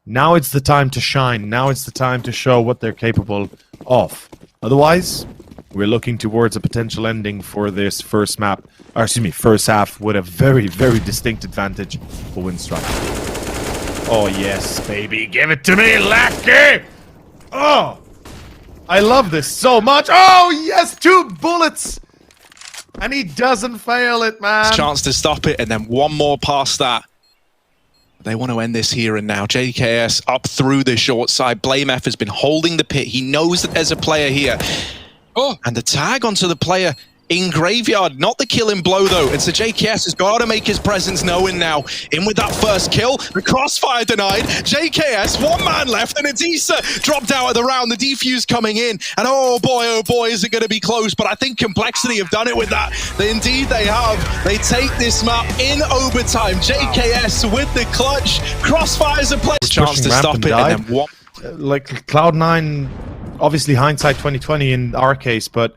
Now it's the time to shine. Now it's the time to show what they're capable of. Otherwise, we're looking towards a potential ending for this first map, or excuse me, first half with a very, very distinct advantage for Winstrike. Oh yes, baby, give it to me, Lackey! Oh, I love this so much. Oh yes, 2 bullets, and he doesn't fail it, man. Chance to stop it, and then one more past that. They want to end this here and now. JKS up through the short side. BlameF has been holding the pit. He knows that there's a player here. Oh, and the tag onto the player in Graveyard. Not the killing blow, though. And so JKS has got to make his presence known now. In with that first kill. The crossfire denied. JKS, 1 man left, and it's Issa dropped out of the round. The defuse coming in. And oh boy, is it going to be close. But I think Complexity have done it with that. Indeed, they have. They take this map in overtime. JKS with the clutch. Crossfires a play. Chance to stop it. And then one. Like Cloud9, obviously hindsight 2020 in our case, but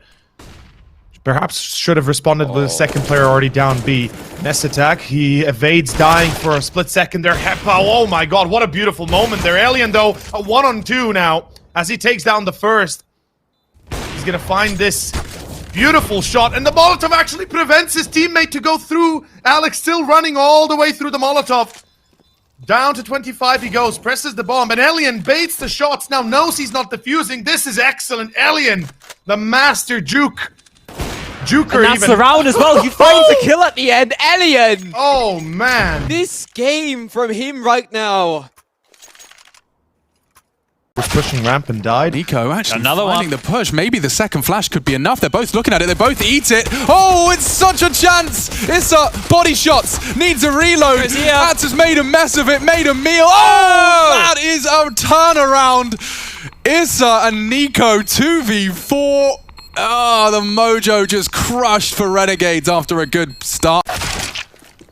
perhaps should have responded with a second player already down B. Nest attack, he evades dying for a split second there. Hepa, oh my god, what a beautiful moment there. Alien though, a 1-on-2 now, as he takes down the first. He's gonna find this beautiful shot, and the Molotov actually prevents his teammate to go through. Alex still running all the way through the Molotov. Down to 25 he goes, presses the bomb, and Alien baits the shots, now knows he's not defusing. This is excellent. Alien, the master juke. Juker, and that's even the round as well. He finds the kill at the end. Alien! Oh, man. This game from him right now. Was pushing ramp and died. Nico actually finding the push. Maybe the second flash could be enough. They're both looking at it. They both eat it. Oh, it's such a chance. Issa, body shots. Needs a reload. Ats has made a mess of it. Made a meal. Oh, that is a turnaround. Issa and Nico 2v4. Oh, the mojo just crushed for Renegades after a good start.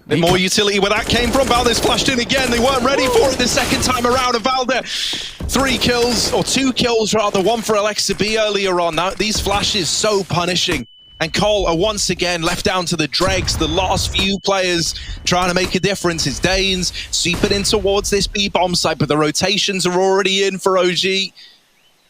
Bit more utility where that came from. Valdez flashed in again. They weren't ready for it the second time around. And Valdez, 3 kills, or 2 kills rather. 1 for Alexa B earlier on. Now, these flashes so punishing. And Cole are once again left down to the dregs. The last few players trying to make a difference. It's Danes sweeping in towards this B bomb site, but the rotations are already in for OG.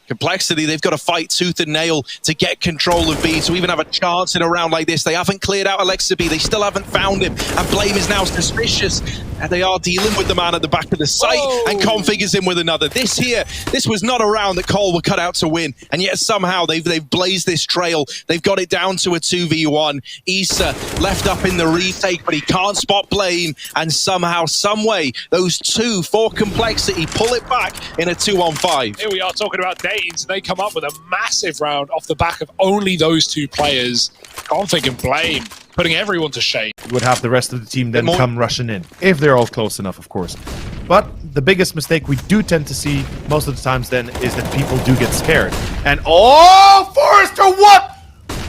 Complexity, they've got to fight tooth and nail to get control of B, to even have a chance in a round like this. They haven't cleared out Alexa B, they still haven't found him, and Blame is now suspicious, and they are dealing with the man at the back of the site, and Config is in with another. This was not a round that Cole were cut out to win, and yet somehow they've blazed this trail. They've got it down to a 2v1. Issa left up in the retake, but he can't spot Blame, and somehow, someway, those 2 for Complexity pull it back in a 2-on-5. Here we are talking about Danes. They come up with a massive round off the back of only those 2 players. Config and Blame, putting everyone to shame. Would have the rest of the team then come rushing in, if they're all close enough, of course. But the biggest mistake we do tend to see most of the times then is that people do get scared. And oh, Forrester, what?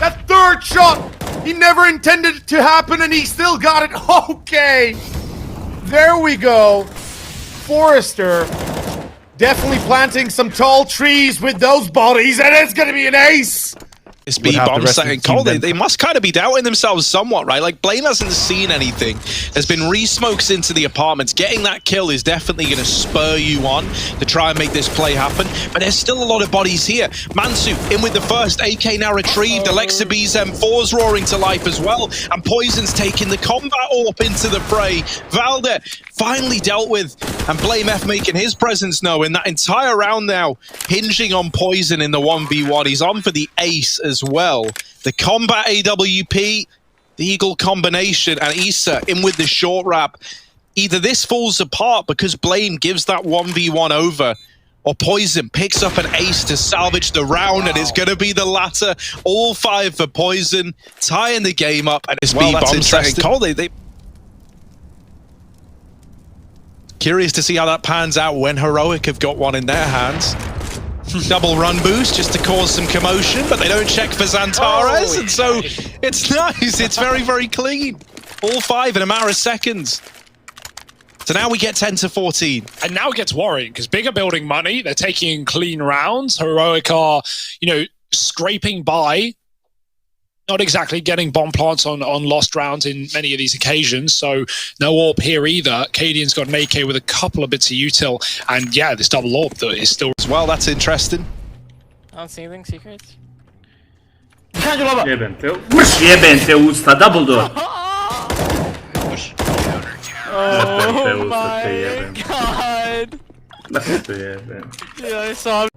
That 3rd shot, he never intended it to happen and he still got it. Okay, there we go. Forrester definitely planting some tall trees with those bodies, and it's gonna be an ace! This B bomb site, Cole, they must kind of be doubting themselves somewhat, right? Like, Blame hasn't seen anything. There's been re-smokes into the apartments. Getting that kill is definitely going to spur you on to try and make this play happen. But there's still a lot of bodies here. Mansu in with the first, AK now retrieved. Alexa B's M4's roaring to life as well. And Poison's taking the combat AWP into the fray. Valde finally dealt with, and Blame F making his presence known. That entire round now hinging on Poison in the 1v1. He's on for the ace as well. The combat AWP, the Eagle combination, and Issa in with the short wrap. Either this falls apart because Blame gives that 1v1 over, or Poison picks up an ace to salvage the round, and it's going to be the latter. All 5 for Poison, tying the game up, and it's B-bomb setting. Cole, they curious to see how that pans out when Heroic have got one in their hands. Double run boost just to cause some commotion, but they don't check for XANTARES, and so it's nice. It's very, very clean. All 5 in a matter of seconds. So now we get 10 to 14. And now it gets worrying, because Big are building money. They're taking clean rounds. Heroic are, scraping by. not exactly getting bomb plants on lost rounds in many of these occasions, so no AWP here either. Cadian's got an AK with a couple of bits of util, and yeah, this double AWP that is still... As well, that's interesting. I don't see anything secrets. Jebente usta, double door. Oh my god! Jebente. Yeah, I saw